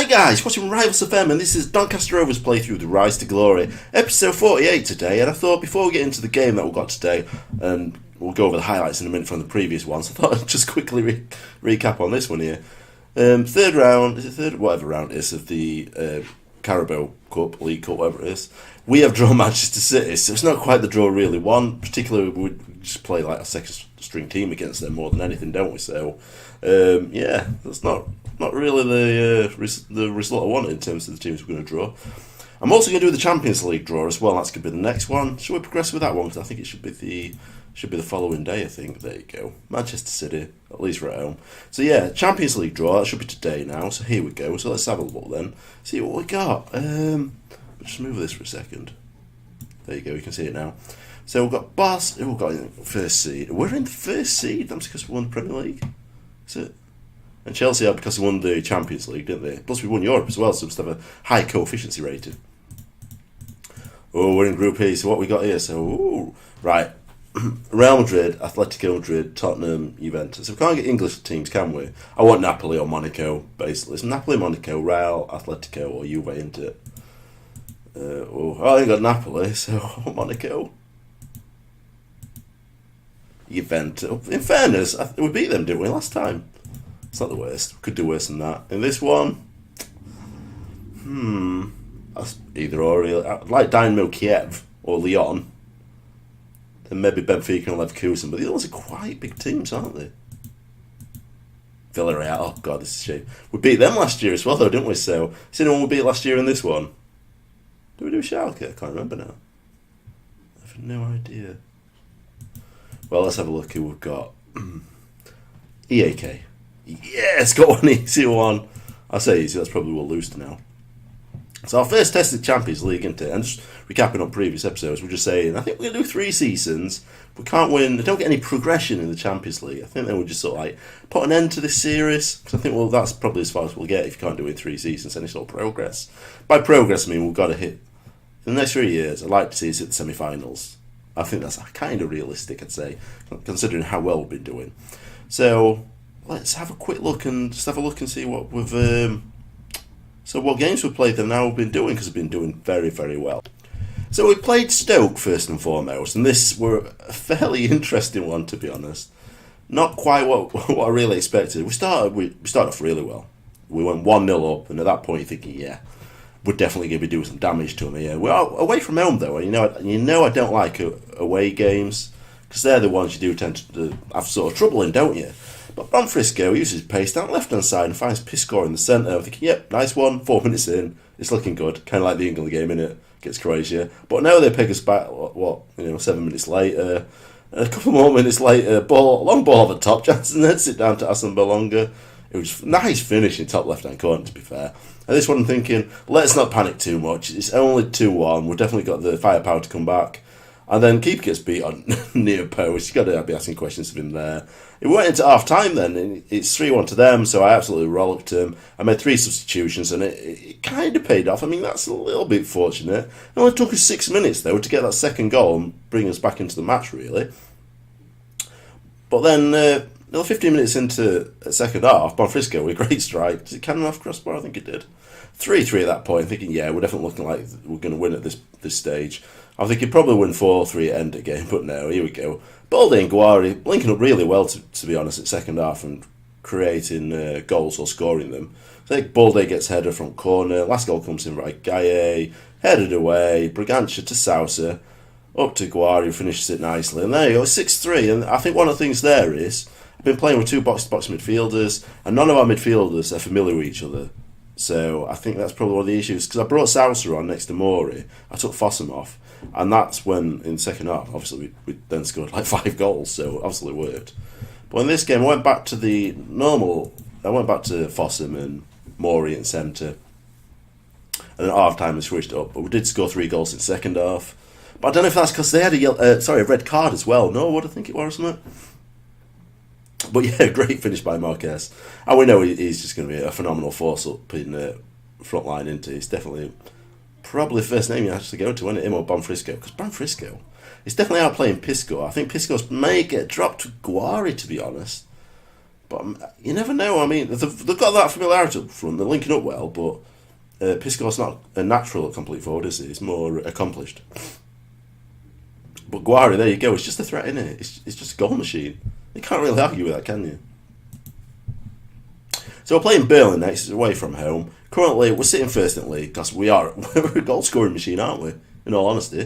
guys, watching Rivals FM, and this is Doncaster Rovers playthrough The Rise to Glory, episode 48 today. And I thought before we get into the game that we've got today, and we'll go over the highlights in a minute from the previous ones, I thought I'd just quickly recap on this one here. Third round, is it third? Whatever round it is of the Carabao Cup, League Cup, whatever it is. We have drawn Manchester City, so it's not quite the draw really won. Particularly, we just play like a second string team against them more than anything, don't we? So, yeah, that's not really the result I wanted in terms of the teams we're going to draw. I'm also going to do the Champions League draw as well. That's going to be the next one. Should we progress with that one? Because I think it should be the following day. I think. There you go. Manchester City. At least we're at home. So yeah, Champions League draw. That should be today now. So here we go. So let's have a look then. See what we got. Just move this for a second. There you go. You can see it now. So we've got Bas. We've got in first seed. We're in the first seed. That's because we won the Premier League. Is it? And Chelsea are because they won the Champions League, didn't they? Plus we won Europe as well, so we must have a high coefficiency rating. Oh, we're in Group E, so what we got here? So, ooh, right. Real Madrid, Atletico Madrid, Tottenham, Juventus. So we can't get English teams, can we? I want Napoli or Monaco, basically. It's Napoli, Monaco, Real, Atletico, or Juve, isn't it? I ain't got Napoli, so Monaco. Juventus. In fairness, we beat them, didn't we, last time? It's not the worst. We could do worse than that. In this one, that's either or. I'd like Dynamo Kiev or Lyon. Then maybe Benfica and Leverkusen. But the others are quite big teams, aren't they? Villarreal. Oh, God, this is a shame. We beat them last year as well, though, didn't we? So, is anyone we beat last year in this one? Did we do Schalke? I can't remember now. I have no idea. Well, let's have a look who we've got. EAK. Yes, got one easy one. I say easy, that's probably we'll lose to now. So our first test of Champions League, isn't it? And just recapping on previous episodes, we're just saying, I think we're going to do 3 seasons. We can't win, we don't get any progression in the Champions League. I think then we'll just sort of like put an end to this series. Because I think, well, that's probably as far as we'll get if you can't do it in 3 seasons, any sort of progress. By progress, I mean we've got to hit, in the next 3 years, I'd like to see us hit the semi-finals. I think that's kind of realistic, I'd say, considering how well we've been doing. So let's have a quick look and just have a look and see what we've. So what games we've played and now we've been doing, because we've been doing very, very well. So we played Stoke first and foremost, and this were a fairly interesting one, to be honest. Not quite what I really expected. We started off really well. We went 1-0 up, and at that point you're thinking, yeah, we're definitely going to be doing some damage to them here. We're away from home though, and you know I don't like away games because they're the ones you do tend to have sort of trouble in, don't you? But Bonfrisco uses pace down the left-hand side and finds Pisco in the centre. I'm thinking, yep, nice one, 4 minutes in, it's looking good. Kind of like the England game, innit? Against Croatia. But now they pick us back, 7 minutes later. A couple more minutes later, long ball over the top, Jansen heads it down to Asan Belonga. It was a nice finish in top left-hand corner, to be fair. And this one I'm thinking, let's not panic too much. It's only 2-1. We've definitely got the firepower to come back. And then keeper gets beat on near post. You've got to be asking questions of him there. It went into half-time then, and it's 3-1 to them, so I absolutely rollicked him. I made 3 substitutions, and it kind of paid off. I mean, that's a little bit fortunate. It only took us 6 minutes, though, to get that second goal and bring us back into the match, really. But then, 15 minutes into the second half, Bonfrisco with a great strike. Did it cannon off crossbar? I think it did. 3-3 at that point, thinking, yeah, we're definitely looking like we're going to win at this stage. I think he'd probably win 4-3 at end of game, but no, here we go. Balde and Guari linking up really well, to be honest, at second half and creating goals or scoring them. I think Balde gets header from corner. Last goal comes in by Gaye, headed away. Bragantia to Sousa, up to Guari, who finishes it nicely. And there you go, 6-3. And I think one of the things there is, I've been playing with 2 box-to-box midfielders, and none of our midfielders are familiar with each other. So I think that's probably one of the issues. Because I brought Sousa on next to Mori. I took Fossum off. And that's when, in the second half, obviously, we then scored like 5 goals. So obviously it worked. But in this game, I went back to the normal. I went back to Fossum and Mori in centre. And then at half-time, we switched it up. But we did score 3 goals in the second half. But I don't know if that's because they had a red card as well. No, what do I think it was, wasn't it? But yeah, great finish by Marquez. And we know he's just going to be a phenomenal force up in the front line, isn't he? He's definitely probably the first name you actually go to, isn't it? Him or Bonfrisco. Because Bonfrisco is definitely outplaying Pisco. I think Pisco may get dropped to Guari, to be honest. But you never know. I mean, they've got that familiarity up front. They're linking up well, but Pisco's not a natural complete forward, is he? He's more accomplished. But Guari, there you go. It's just a threat, isn't it? It's just a goal machine. You can't really argue with that, can you? So we're playing Burnley next, away from home. Currently, we're sitting first in the league because we're a goal scoring machine, aren't we? In all honesty.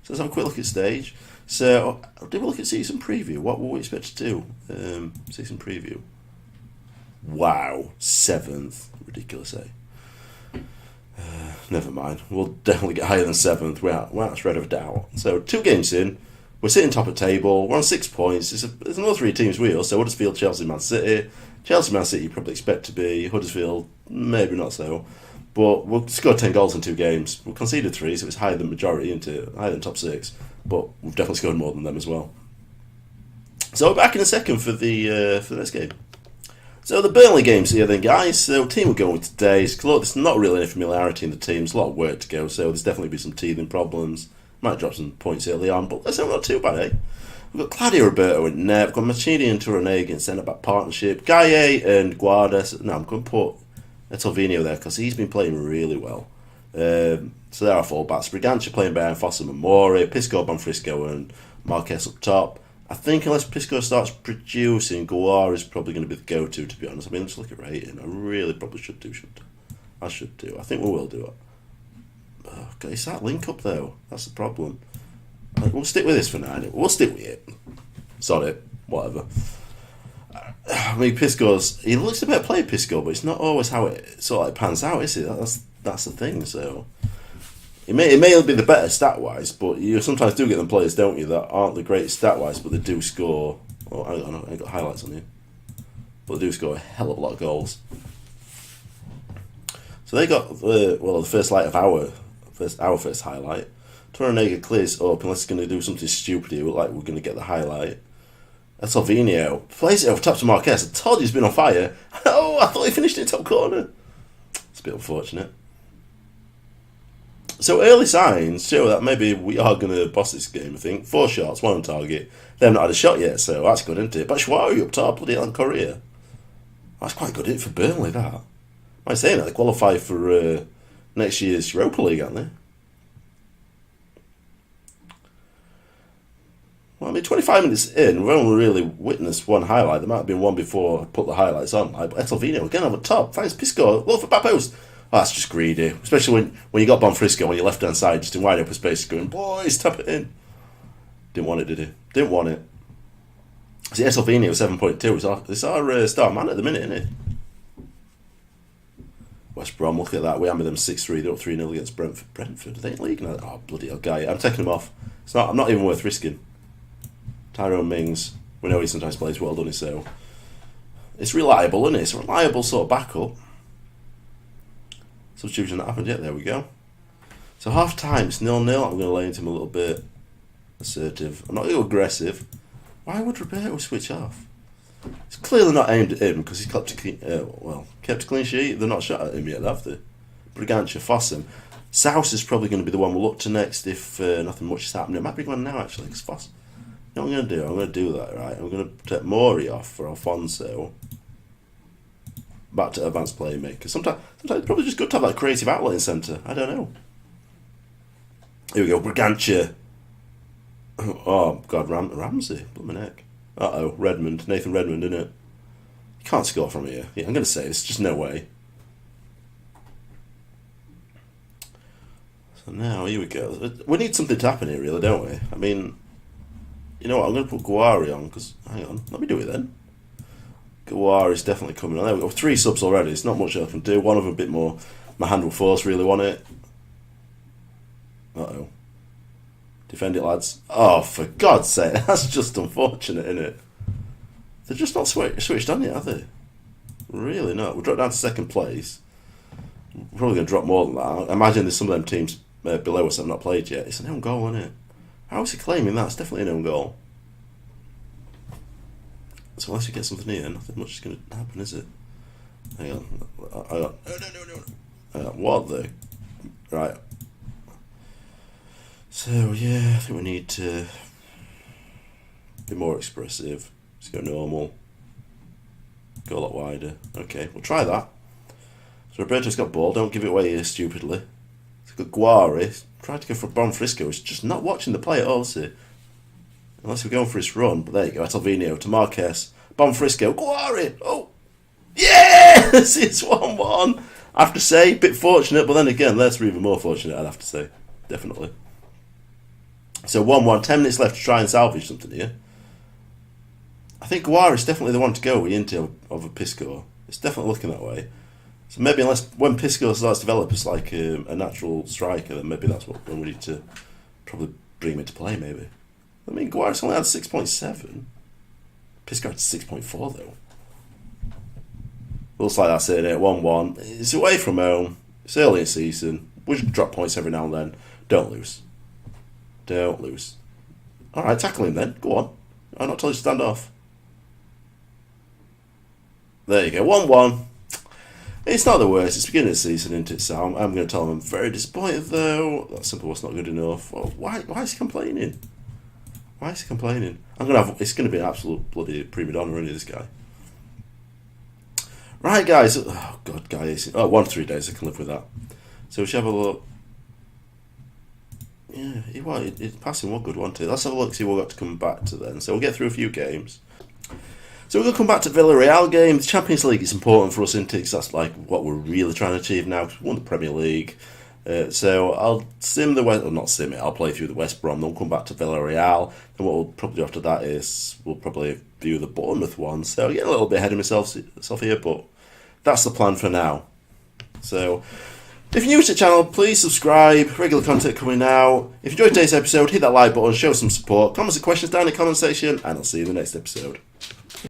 So let's have a quick look at stage. So, did we look at season preview? What were we expected to do? Season preview. Wow, 7th. Ridiculous, eh? Never mind. We'll definitely get higher than 7th without a shred of doubt. So, 2 games in. We're sitting top of the table. We're on 6 points. There's another 3 teams with us. So, Huddersfield, Chelsea, Man City. Chelsea, Man City, you probably expect to be. Huddersfield, maybe not so. But we'll score 10 goals in 2 games. We've conceded 3, so it's higher than majority, higher than top 6. But we've definitely scored more than them as well. So we're back in a second for the next game. So the Burnley game's here then, guys. So the team we're going with today is, look, there's not really any familiarity in the team. There's a lot of work to go, so there's definitely be some teething problems. Might drop some points early on, but let's say we're not too bad, eh? We've got Claudio Roberto in net. We've got Machini and Turanega in centre-back partnership. Gaye and Guarda. No, I'm going to put Etelvino there because he's been playing really well. So there are 4 backs. Brigantia playing behind Fossum and Mori. Pisco, Bonfrisco and Marquez up top. I think unless Pisco starts producing, Guar is probably going to be the go-to be honest. I mean, let's look at rating. I really probably should do. I think we will do it. Okay, it's that link up though. That's the problem. We'll stick with this for now. We'll stick with it. Sorry, whatever. I mean, Pisco's... He looks a better player, Pisco, but it's not always how it sort of pans out, is it? That's the thing, so... It may be the better stat-wise, but you sometimes do get them players, don't you, that aren't the greatest stat-wise, but they do score... Oh, I ain't got highlights on here. But they do score a hell of a lot of goals. So they got, the first light of our first highlight. Torrenega clears up unless he's going to do something stupid here, like we're going to get the highlight. Salvinio plays it over top to Marquez. I told you he's been on fire. Oh, I thought he finished in top corner. It's a bit unfortunate. So early signs show that maybe we are going to boss this game, I think. 4 shots, 1 on target. They've not had a shot yet, so that's good, isn't it? But Shwari up top, bloody hell, in Korea. That's quite good, isn't it, for Burnley, that? I'm saying that, they qualify for next year's Europa League, aren't they? Well, I mean, 25 minutes in, we've only really witnessed 1 highlight. There might have been 1 before I put the highlights on. But Etelvino again over top. Thanks, Pisco. Look for back post. Oh, that's just greedy. Especially when you got Bonfrisco on your left-hand side, just in wide open space, going, boys, tap it in. Didn't want it, did he? Didn't want it. See, Etelvino 7.2. It's our star man at the minute, isn't it? West Brom, look at that. We hammered them 6-3. They're up 3-0 against Brentford. Brentford, are they in league now? Oh, bloody hell, guy. I'm taking them off. I'm not even worth risking. Tyrone Mings, we know he sometimes plays well, doesn't he? So it's reliable, isn't it? It's a reliable sort of backup. Substitution that happened yet. There we go. So half time, it's 0-0. I'm going to lay into him a little bit assertive. I'm not too aggressive. Why would Roberto switch off? It's clearly not aimed at him because he's kept a clean sheet. They're not shot at him yet, have they? Brigantia, Fossum. Souse is probably going to be the one we'll look to next if nothing much is happening. It might be one now actually because Foss. You know what I'm going to do that, right? I'm going to take Mori off for Alfonso. Back to advanced playmaker. Sometimes it's probably just good to have that creative outlet in centre. I don't know. Here we go, Brigantia. Oh, God, Ramsey. Blooming heck. Uh-oh, Redmond. Nathan Redmond, innit? You can't score from here. Yeah, I'm going to say this. Just no way. So now, here we go. We need something to happen here, really, don't we? I mean... You know what, I'm going to put Guari on, because, hang on, let me do it then. Guari's definitely coming on. There we go, 3 subs already, it's not much I can do. One of them a bit more, my hand will force, really want it. Uh-oh. Defend it, lads. Oh, for God's sake, that's just unfortunate, isn't it? They're just not switched on yet, are they? Really not. We'll drop down to 2nd place. We're probably going to drop more than that. I imagine there's some of them teams below us that have not played yet. It's an own goal, isn't it? How is he claiming that? It's definitely an own goal. So unless you get something here, nothing much is going to happen, is it? Hang on. No. What the? Right. So, yeah, I think we need to be more expressive. Let's go normal. Go a lot wider. Okay, we'll try that. So Roberto's got ball. Don't give it away here stupidly. It's got Guari. Tried to go for Bonfrisco. He's just not watching the play at all, is he? Unless we're going for his run. But there you go. Etelvino to Marquez. Bonfrisco. Guari. Oh! Yes! It's 1-1. I have to say, a bit fortunate, but then again, let's be even more fortunate, I'd have to say. Definitely. So 1-1. 10 minutes left to try and salvage something here. I think Guari's definitely the one to go with Inter over Pisco. It's definitely looking that way. So maybe unless when Pisco starts to develop as like a natural striker, then maybe that's when we need to probably bring him into play. Maybe. I mean, Guari's only had 6.7. Pisco had 6.4 though. Looks like that's it. 1-1. It's away from home. It's early in the season. We should drop points every now and then. Don't lose. Don't lose. All right, tackle him then. Go on. I'll not tell you to stand off. There you go. 1-1. It's not the worst. It's beginning of the season, isn't it? So I'm going to tell him I'm very disappointed, though. That simple was not good enough. Well, why is he complaining? Why is he complaining? It's going to be an absolute bloody prima donna, isn't it, this guy? Right, guys. Oh, God, guys. 1 to 3 days. I can live with that. So we should have a look. Yeah, it's passing one good one, too. Let's have a look, see what we've got to come back to then. So we'll get through a few games. So we're going to come back to Villarreal game. The Champions League is important for us, isn't it? 'Cause that's like what we're really trying to achieve now. Cause we won the Premier League. So I'll sim the West... Well, not sim it. I'll play through the West Brom. Then we'll come back to Villarreal. And what we'll probably do after that is we'll probably view the Bournemouth one. So getting a little bit ahead of myself here, but that's the plan for now. So if you're new to the channel, please subscribe. Regular content coming out. If you enjoyed today's episode, hit that like button, show some support. Comments and questions down in the comment section, and I'll see you in the next episode.